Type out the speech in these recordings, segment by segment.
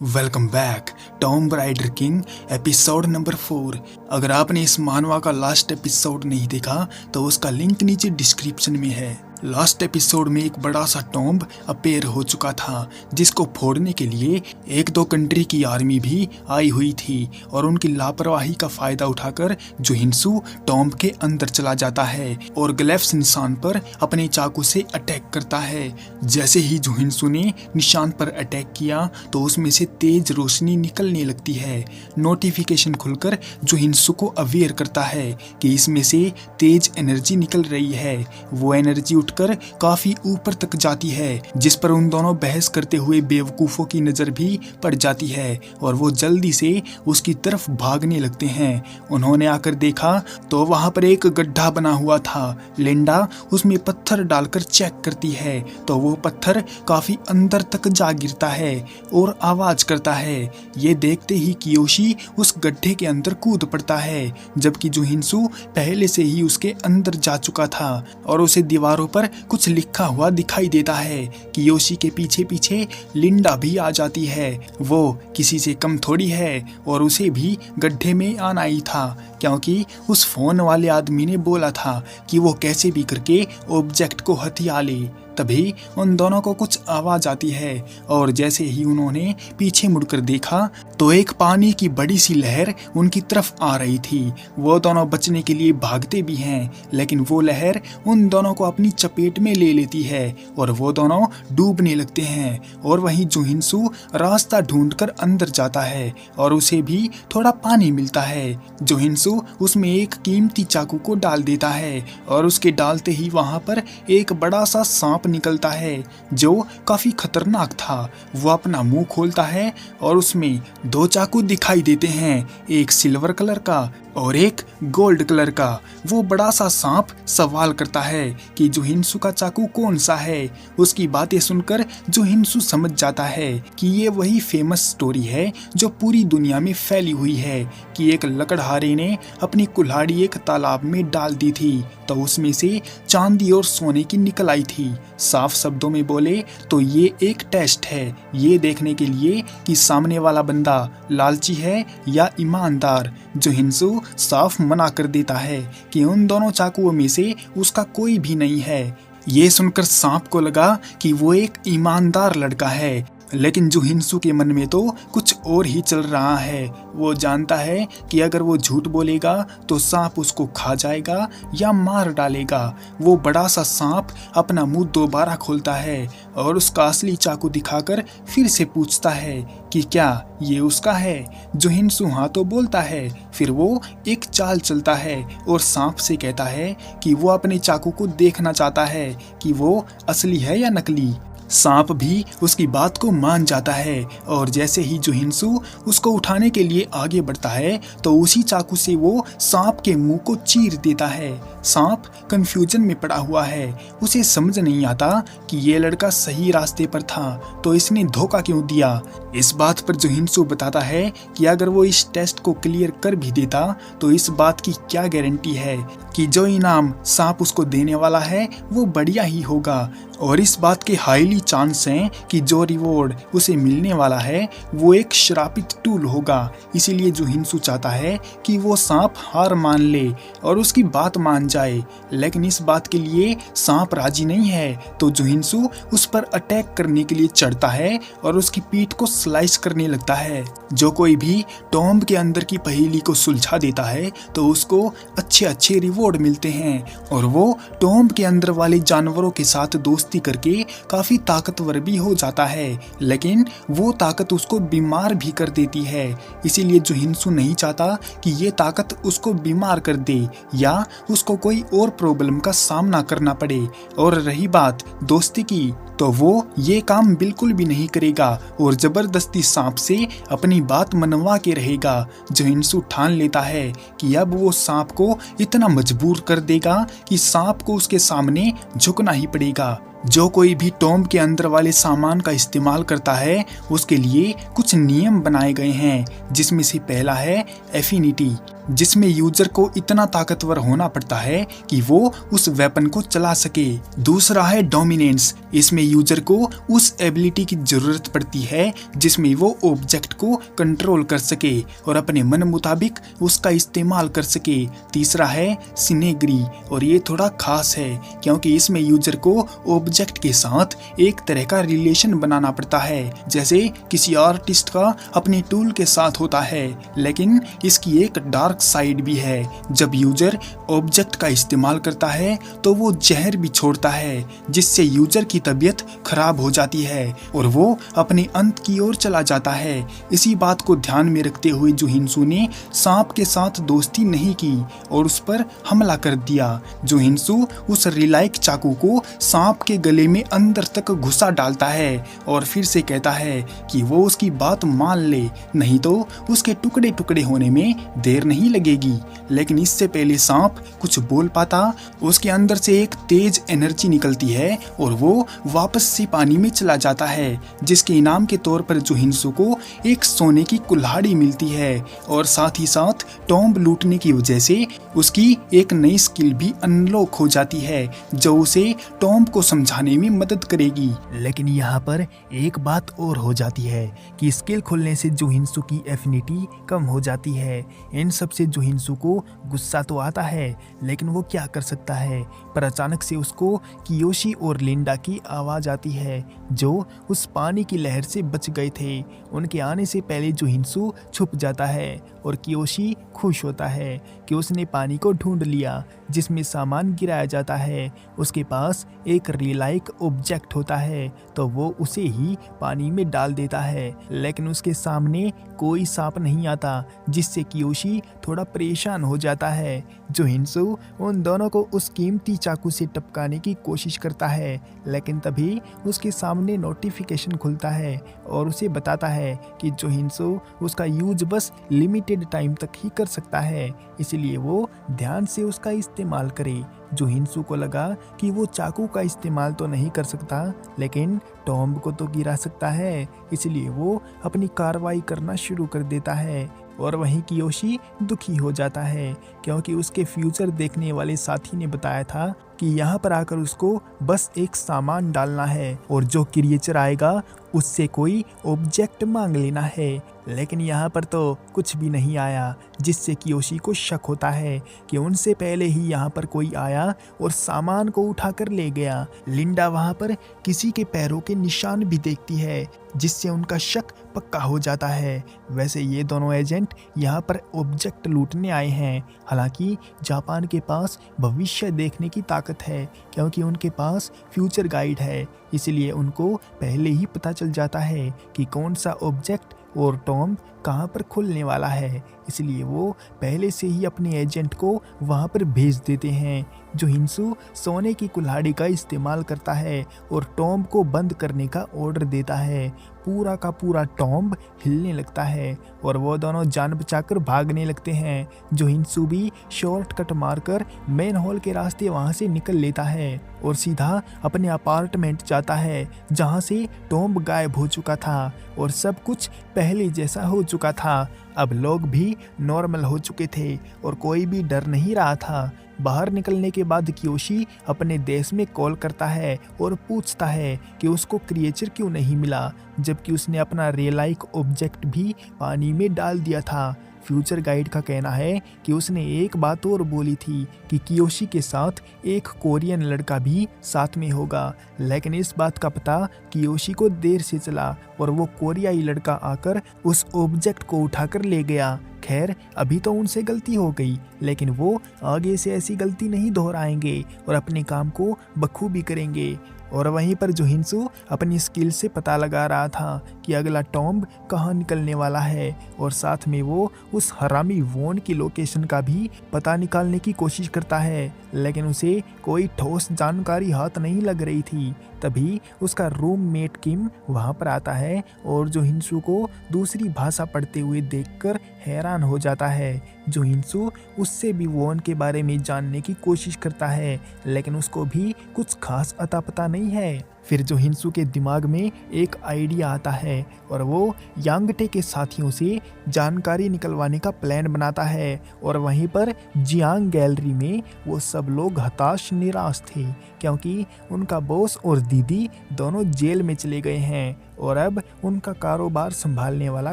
Welcome back Tom rider king episode number 4। अगर आपने इस मानवा का लास्ट एपिसोड नहीं देखा तो उसका लिंक नीचे डिस्क्रिप्शन में है। लास्ट एपिसोड में एक बड़ा सा टॉम्ब अपेयर हो चुका था जिसको फोड़ने के लिए एक दो कंट्री की आर्मी भी आई हुई थी और उनकी लापरवाही का फायदा उठाकर जोहिंसू टॉम्ब के अंदर चला जाता है और ग्लेफ्स निशान पर अपने चाकू से अटैक करता है। जैसे ही जोहिंसू ने निशान पर अटैक किया तो उसमें से तेज रोशनी निकलने लगती है। नोटिफिकेशन खुलकर जोहिंसू को अवेयर करता है कि इसमें से तेज एनर्जी निकल रही है। वो एनर्जी उठकर काफी ऊपर तक जाती है जिस पर उन दोनों बहस करते हुए बेवकूफों की नजर भी पड़ जाती है और वो जल्दी से उसकी तरफ भागने लगते हैं। उन्होंने आकर देखा तो वहां पर एक गड्ढा बना हुआ था। लिंडा उसमें पत्थर डालकर चेक करती है तो वो पत्थर काफी अंदर तक जा गिरता है और आवाज करता है। ये देखते ही कियोशी उस गड्ढे के अंदर कूद पड़ता है जबकि जोहिंसू पहले से ही उसके अंदर जा चुका था और उसे दीवारों पर कुछ लिखा हुआ दिखाई देता है। कियोशी के पीछे पीछे लिंडा भी आ जाती है। वो किसी से कम थोड़ी है और उसे भी गड्ढे में आना ही था क्योंकि उस फोन वाले आदमी ने बोला था कि वो कैसे भी करके ऑब्जेक्ट को हथिया ले। तभी उन दोनों को कुछ आवाज आती है और जैसे ही उन्होंने पीछे मुड़कर देखा तो एक पानी की बड़ी सी लहर उनकी तरफ आ रही थी। वो दोनों बचने के लिए भागते भी हैं लेकिन वो लहर उन दोनों को अपनी चपेट में ले लेती है और वो दोनों डूबने लगते हैं। और वहीं जोहिंसू रास्ता ढूंढकर अंदर जाता है और उसे भी थोड़ा पानी मिलता है। जोहिंसू उसमें एक कीमती चाकू को डाल देता है और उसके डालते ही वहां पर एक बड़ा सा सांप निकलता है जो काफी खतरनाक था। वो अपना मुंह खोलता है और उसमें दो चाकू दिखाई देते हैं, एक सिल्वर कलर का और एक गोल्ड कलर का। वो बड़ा सा सांप सवाल करता है कि जोहिंसू का चाकू कौन सा है। उसकी बातें सुनकर जोहिंसू समझ जाता है कि ये वही फेमस स्टोरी है जो पूरी दुनिया में फैली हुई है कि एक लकड़हारे ने अपनी कुल्हाड़ी एक तालाब में डाल दी थी तो उसमें से चांदी और सोने की निकल आई थी। साफ शब्दों में बोले तो ये एक टेस्ट है, ये देखने के लिए कि सामने वाला बंदा लालची है या ईमानदार। जोहिंसू साफ मना कर देता है कि उन दोनों चाकुओं में से उसका कोई भी नहीं है। ये सुनकर सांप को लगा कि वो एक ईमानदार लड़का है लेकिन जोहिंसू के मन में तो कुछ और ही चल रहा है। वो जानता है कि अगर वो झूठ बोलेगा तो सांप उसको खा जाएगा या मार डालेगा। वो बड़ा सा सांप अपना मुंह दोबारा खोलता है और उसका असली चाकू दिखाकर फिर से पूछता है कि क्या ये उसका है। जोहिंसू हाँ तो बोलता है। फिर वो एक चाल चलता है और सांप से कहता है कि वो अपने चाकू को देखना चाहता है कि वो असली है या नकली। सांप भी उसकी बात को मान जाता है और जैसे ही जोहिंसू उसको उठाने के लिए आगे बढ़ता है तो उसी चाकू से वो सांप के मुंह को चीर देता है। सांप कंफ्यूजन में पड़ा हुआ है, उसे समझ नहीं आता कि ये लड़का सही रास्ते पर था तो इसने धोखा क्यों दिया। इस बात पर जोहिंसू बताता है कि अगर वो इस टेस्ट को क्लियर कर भी देता तो इस बात की क्या गारंटी है कि जो इनाम सांप उसको देने वाला है वो बढ़िया ही होगा और इस बात के हाईली चांस हैं कि जो रिवॉर्ड उसे मिलने वाला है वो एक श्रापित टूल होगा। इसीलिए जोहिंसू चाहता है कि वो सांप हार मान ले और उसकी बात मान जाए लेकिन इस बात के लिए सांप राजी नहीं है तो जोहिंसू उस पर अटैक करने के लिए चढ़ता है और उसकी पीठ को स्लाइस करने लगता है। जो कोई भी टॉम्ब के अंदर की पहेली को सुलझा देता है तो उसको अच्छे अच्छे रिवॉर्ड मिलते हैं और वो टॉम्ब के अंदर वाले जानवरों के साथ दोस्ती करके काफी ताकतवर भी हो जाता है लेकिन वो ताकत उसको बीमार भी कर देती है। इसीलिए जोहिंसू नहीं चाहता कि ये ताकत उसको बीमार कर दे या उसको कोई और प्रॉब्लम का सामना करना पड़े। और रही बात दोस्ती की तो वो ये काम बिल्कुल भी नहीं करेगा और जबरदस्ती सांप से अपनी बात मनवा के रहेगा। जोहिंसू ठान लेता है कि अब वो सांप को इतना मजबूर कर देगा कि सांप को उसके सामने झुकना ही पड़ेगा। जो कोई भी टॉम्ब के अंदर वाले सामान का इस्तेमाल करता है उसके लिए कुछ नियम बनाए गए हैं, जिसमें से पहला है एफिनिटी, जिसमें यूजर को इतना ताकतवर होना पड़ता है कि वो उस वेपन को चला सके। दूसरा है डोमिनेंस, इसमें यूजर को उस एबिलिटी की जरूरत पड़ती है जिसमें वो ऑब्जेक्ट को कंट्रोल कर सके और अपने मन मुताबिक उसका इस्तेमाल कर सके। तीसरा है सिनेग्री, और ये थोड़ा खास है क्योंकि इसमें यूजर को ऑब्जेक्ट के साथ एक तरह का रिलेशन बनाना पड़ता है, जैसे किसी आर्टिस्ट का अपने टूल के साथ होता है। लेकिन इसकी एक डार्क साइड भी है। जब यूजर ऑब्जेक्ट का इस्तेमाल करता है तो वो जहर भी छोड़ता है, जिससे यूजर की तबीयत खराब हो जाती है और वो अपने अंत की ओर चला जाता है। इसी बात को ध्यान में रखते हुए जोहिंसू ने सांप के साथ दोस्ती नहीं की और उस पर हमला कर दिया। जोहिंसू उस रिलाइक चाकू को सांप के गले में अंदर तक घुसा डालता है और फिर से कहता है कि वो उसकी बात मान ले, नहीं तो उसके टुकड़े टुकड़े होने में देर नहीं लगेगी। लेकिन इससे पहले सांप कुछ बोल पाता, उसके अंदर से एक तेज एनर्जी निकलती है और वो वापस से पानी में चला जाता है, जिसके इनाम के तौर पर जोहिंसू को एक सोने की कुल्हाड़ी मिलती है और साथ ही साथ टॉम्ब लूटने की वजह से उसकी एक नई स्किल भी अनलॉक हो जाती है, जो उसे टॉम्ब को समझाने में मदद करेगी। लेकिन यहाँ पर एक बात और हो जाती है कि स्किल खुलने से जोहिंसू की एफिनिटी कम हो जाती है। इन सब से जोहिंसू को गुस्सा तो आता है, लेकिन वो क्या कर सकता है। पर अचानक से उसको कियोशी और लिंडा की आवाज आती है, जो उस पानी की लहर से बच गए थे। उनके आने से पहले जोहिंसू छुप जाता है और कियोशी खुश होता है कि उसने पानी को ढूंढ लिया जिसमें सामान गिराया जाता है। उसके पास एक रिलाइक ऑब्जेक्ट होता है तो वो उसे ही पानी में डाल देता है, लेकिन उसके सामने कोई सांप नहीं आता, जिससे कियोशी थोड़ा परेशान हो जाता है। जोहिंसू उन दोनों को उस कीमती चाकू से टपकाने की कोशिश करता है, लेकिन तभी उसके सामने नोटिफिकेशन खुलता है और उसे बताता है कि जोहिंसू उसका यूज बस लिमिटेड टाइम तक ही कर सकता है, इसलिए वो ध्यान से उसका इस्तेमाल करे। जोहिंसू को लगा कि वो चाकू का इस्तेमाल तो नहीं कर सकता, लेकिन टॉम्ब को तो गिरा सकता है, इसलिए वो अपनी कार्रवाई करना शुरू कर देता है। और वहीं कियोशी दुखी हो जाता है क्योंकि उसके फ्यूचर देखने वाले साथी ने बताया था कि यहाँ पर आकर उसको बस एक सामान डालना है और जो क्रिएचर आएगा उससे कोई ऑब्जेक्ट मांग लेना है। लेकिन यहाँ पर तो कुछ भी नहीं आया, जिससे कियोशी को शक होता है कि उनसे पहले ही यहाँ पर कोई आया और सामान को उठाकर ले गया। लिंडा वहाँ पर किसी के पैरों के निशान भी देखती है, जिससे उनका शक पक्का हो जाता है। वैसे ये दोनों एजेंट यहाँ पर ऑब्जेक्ट लूटने आए हैं। हालांकि जापान के पास भविष्य देखने की ताकत है क्योंकि उनके पास फ्यूचर गाइड है, इसलिए उनको पहले ही पता चल जाता है कि कौन सा ऑब्जेक्ट और टॉम्ब कहाँ पर खुलने वाला है, इसलिए वो पहले से ही अपने एजेंट को वहाँ पर भेज देते हैं। जोहिंसू सोने की कुल्हाड़ी का इस्तेमाल करता है और टॉम्ब को बंद करने का ऑर्डर देता है। पूरा का पूरा टॉम्ब हिलने लगता है और वो दोनों जान बचाकर भागने लगते हैं। जोहिंसू भी शॉर्टकट मारकर मेन हॉल के रास्ते वहाँ से निकल लेता है और सीधा अपने अपार्टमेंट जाता है, जहाँ से टॉम्ब गायब हो चुका था और सब कुछ पहले जैसा हो चुका था। अब लोग भी नॉर्मल हो चुके थे और कोई भी डर नहीं रहा था। बाहर निकलने के बाद कियोशी अपने देश में कॉल करता है और पूछता है कि उसको क्रिएचर क्यों नहीं मिला, जबकि उसने अपना रियलाइक ऑब्जेक्ट भी पानी में डाल दिया था। फ्यूचर गाइड का कहना है कि उसने एक बात और बोली थी कि कियोशी के साथ एक कोरियन लड़का भी साथ में होगा, लेकिन इस बात का पता कियोशी को देर से चला और वो कोरियाई लड़का आकर उस ऑब्जेक्ट को उठाकर ले गया। खैर, अभी तो उनसे गलती हो गई, लेकिन वो आगे से ऐसी गलती नहीं दोहराएंगे और अपने काम को बखूबी करेंगे। और वहीं पर जोहिंसू अपनी स्किल से पता लगा रहा था कि अगला टॉम्ब कहाँ निकलने वाला है और साथ में वो उस हरामी वॉन की लोकेशन का भी पता निकालने की कोशिश करता है, लेकिन उसे कोई ठोस जानकारी हाथ नहीं लग रही थी। तभी उसका रूममेट किम वहाँ पर आता है और जो हिंसू को दूसरी भाषा पढ़ते हुए देखकर हैरान हो जाता है। जो हिंसू उससे भी वॉन के बारे में जानने की कोशिश करता है, लेकिन उसको भी कुछ खास अता पता नहीं है। फिर जो हिंसू के दिमाग में एक आइडिया आता है और वो यांगटे के साथियों से जानकारी निकलवाने का प्लान बनाता है। और वहीं पर जियांग गैलरी में वो सब लोग हताश निराश थे, क्योंकि उनका बॉस और दीदी दोनों जेल में चले गए हैं और अब उनका कारोबार संभालने वाला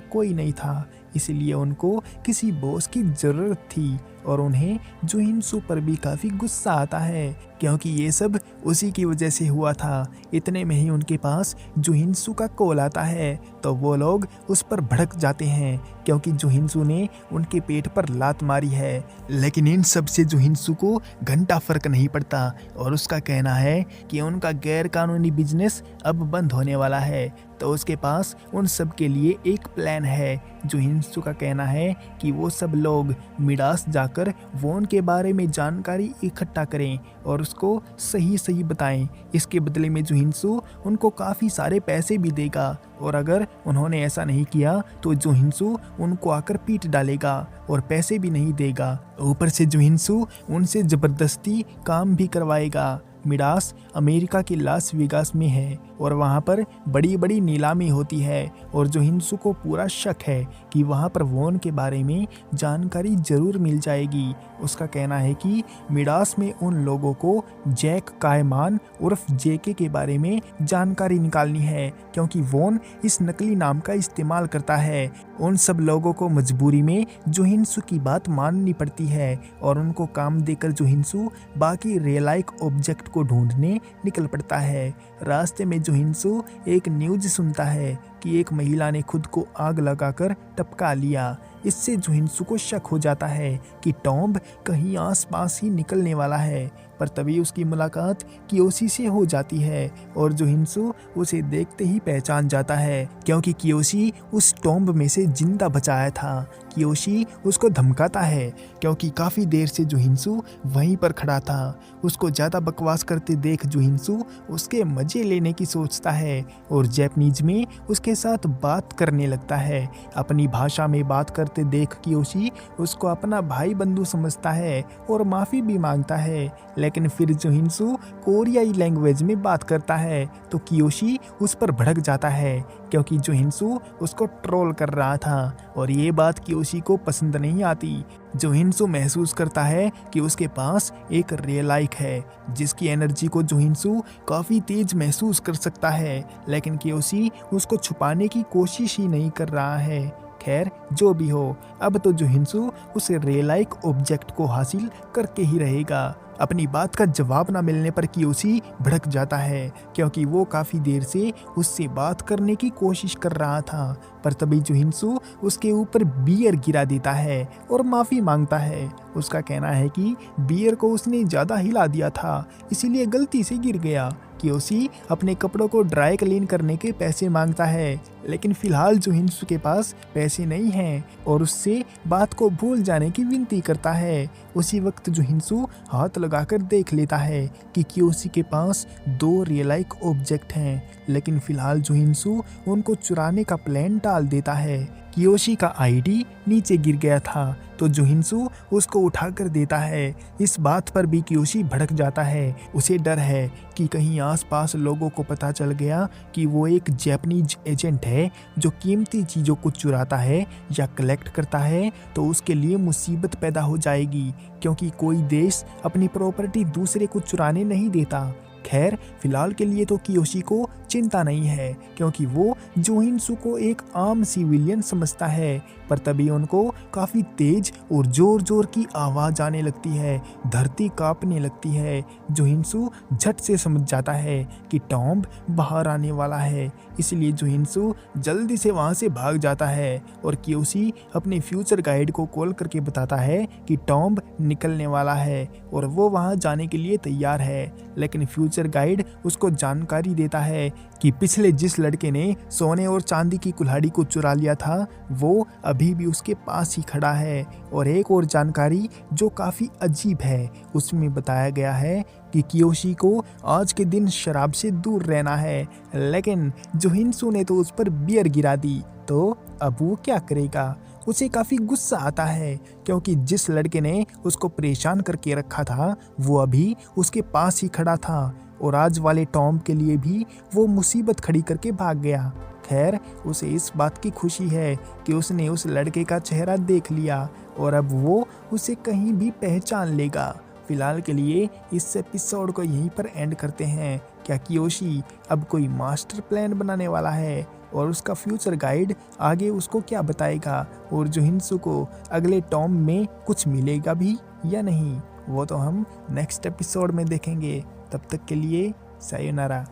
कोई नहीं था। इसलिए उनको किसी बॉस की ज़रूरत थी और उन्हें जुहिनसू पर भी काफ़ी गुस्सा आता है, क्योंकि ये सब उसी की वजह से हुआ था। इतने में ही उनके पास जुहिनसू का कॉल आता है, तो वो लोग उस पर भड़क जाते हैं, क्योंकि जुहिनसू ने उनके पेट पर लात मारी है। लेकिन इन सब से जुहिनसू को घंटा फर्क नहीं पड़ता और उसका कहना है कि उनका गैर कानूनी बिजनेस अब बंद होने वाला है, तो उसके पास उन सब के लिए एक प्लान है। जुहिनसू का कहना है कि वो सब लोग मिडास जाकर वॉन के बारे में जानकारी इकट्ठा करें और उसको सही सही बताएं। इसके बदले में जुहिनसू उनको काफ़ी सारे पैसे भी देगा और अगर उन्होंने ऐसा नहीं किया तो जुहिनसू उनको आकर पीट डालेगा और पैसे भी नहीं देगा। ऊपर से जुहिनसू उनसे ज़बरदस्ती काम भी करवाएगा। मिडास अमेरिका के लास वेगास में है और वहाँ पर बड़ी बड़ी नीलामी होती है और जुहिनसू को पूरा शक है कि वहाँ पर वॉन के बारे में जानकारी ज़रूर मिल जाएगी। उसका कहना है कि मिडास में उन लोगों को जैक कायमान उर्फ जेके के बारे में जानकारी निकालनी है, क्योंकि वॉन इस नकली नाम का इस्तेमाल करता है। उन सब लोगों को मजबूरी में जुहिनसू की बात माननी पड़ती है और उनको काम देकर जुहिनसू बाकी रियलाइक ऑब्जेक्ट को ढूंढने निकल पड़ता है। रास्ते में जुहिनसू एक न्यूज़ सुनता है कि एक महिला ने खुद को आग लगाकर टपका लिया। इससे जुहिनसू को शक हो जाता है कि टॉम्ब कहीं आसपास ही निकलने वाला है, पर तभी उसकी मुलाकात कियोशी से हो जाती है और जुहिनसू उसे देखते ही पहचान जाता है, क्योंकि कियोशी उस टॉम्ब में से जिंदा बचाया था। कियोशी उसको धमकाता है क्योंकि काफ़ी देर से जुहिनसू वहीं पर खड़ा था। उसको ज़्यादा बकवास करते देख जुहिनसू उसके मज़े लेने की सोचता है और जापानीज में उसके साथ बात करने लगता है। अपनी भाषा में बात करते देख कियोशी उसको अपना भाई बंधु समझता है और माफ़ी भी मांगता है। लेकिन फिर जुहिनसू कोरियाई लैंग्वेज में बात करता है तो कियोशी उस पर भड़क जाता है, क्योंकि जुहिनसू उसको ट्रोल कर रहा था और ये बात कियोशी को पसंद नहीं आती। जुहिनसू महसूस करता है कि उसके पास एक रियलाइक है जिसकी एनर्जी को जुहिनसू काफ़ी तेज महसूस कर सकता है, लेकिन कियोशी उसको छुपाने की कोशिश ही नहीं कर रहा है। खैर जो भी हो, अब तो जुहिनसू उस रियलाइक ऑब्जेक्ट को हासिल करके ही रहेगा। अपनी बात का जवाब न मिलने पर कियोशी भड़क जाता है, क्योंकि वो काफ़ी देर से उससे बात करने की कोशिश कर रहा था, पर तभी जुहिनसू उसके ऊपर बियर गिरा देता है और माफ़ी मांगता है। उसका कहना है कि बियर को उसने ज़्यादा हिला दिया था, इसीलिए गलती से गिर गया। कियोशी अपने कपड़ों को ड्राई क्लीन करने के पैसे मांगता है, लेकिन फिलहाल जुहिनसू के पास पैसे नहीं हैं और उससे बात को भूल जाने की विनती करता है। उसी वक्त जुहिनसू हाथ लगाकर देख लेता है कि कियोशी के पास 2 रियलाइक ऑब्जेक्ट हैं, लेकिन फिलहाल जुहिनसू उनको चुराने का प्लान टाल देता है। कियोशी का आईडी नीचे गिर गया था तो जुहिनसू उसको उठाकर देता है। इस बात पर भी कियोशी भड़क जाता है। उसे डर है कि कहीं आसपास लोगों को पता चल गया कि वो एक जापानीज एजेंट है जो कीमती चीज़ों को चुराता है या कलेक्ट करता है, तो उसके लिए मुसीबत पैदा हो जाएगी, क्योंकि कोई देश अपनी प्रॉपर्टी दूसरे को चुराने नहीं देता। खैर फिलहाल के लिए तो कियोशी को चिंता नहीं है, क्योंकि वो जुहिनसू को एक आम सिविलियन समझता है। पर तभी उनको काफ़ी तेज और जोर जोर की आवाज़ आने लगती है, धरती कांपने लगती है। जुहिनसू झट से समझ जाता है कि टॉम्ब बाहर आने वाला है, इसलिए जुहिनसू जल्दी से वहाँ से भाग जाता है और कियोशी अपने फ्यूचर गाइड को कॉल करके बताता है कि टॉम्ब निकलने वाला है और वो वहाँ जाने के लिए तैयार है। लेकिन फ्यूचर फ्यूचर गाइड उसको जानकारी देता है कि पिछले जिस लड़के ने सोने और चांदी की कुल्हाड़ी को चुरा लिया था वो अभी भी उसके पास ही खड़ा है। और एक और जानकारी जो काफ़ी अजीब है, उसमें बताया गया है कि कियोशी को आज के दिन शराब से दूर रहना है, लेकिन जो हिंसू ने तो उस पर बियर गिरा दी, तो अब वो क्या करेगा। उसे काफ़ी गुस्सा आता है क्योंकि जिस लड़के ने उसको परेशान करके रखा था वो अभी उसके पास ही खड़ा था और आज वाले टॉम के लिए भी वो मुसीबत खड़ी करके भाग गया। खैर, उसे इस बात की खुशी है कि उसने उस लड़के का चेहरा देख लिया और अब वो उसे कहीं भी पहचान लेगा। फिलहाल के लिए इस एपिसोड को यहीं पर एंड करते हैं। क्या कियोशी अब कोई मास्टर प्लान बनाने वाला है और उसका फ्यूचर गाइड आगे उसको क्या बताएगा, और जो हिंसू को अगले टॉम में कुछ मिलेगा भी या नहीं, वो तो हम नेक्स्ट एपिसोड में देखेंगे। तब तक के लिए सायोनारा।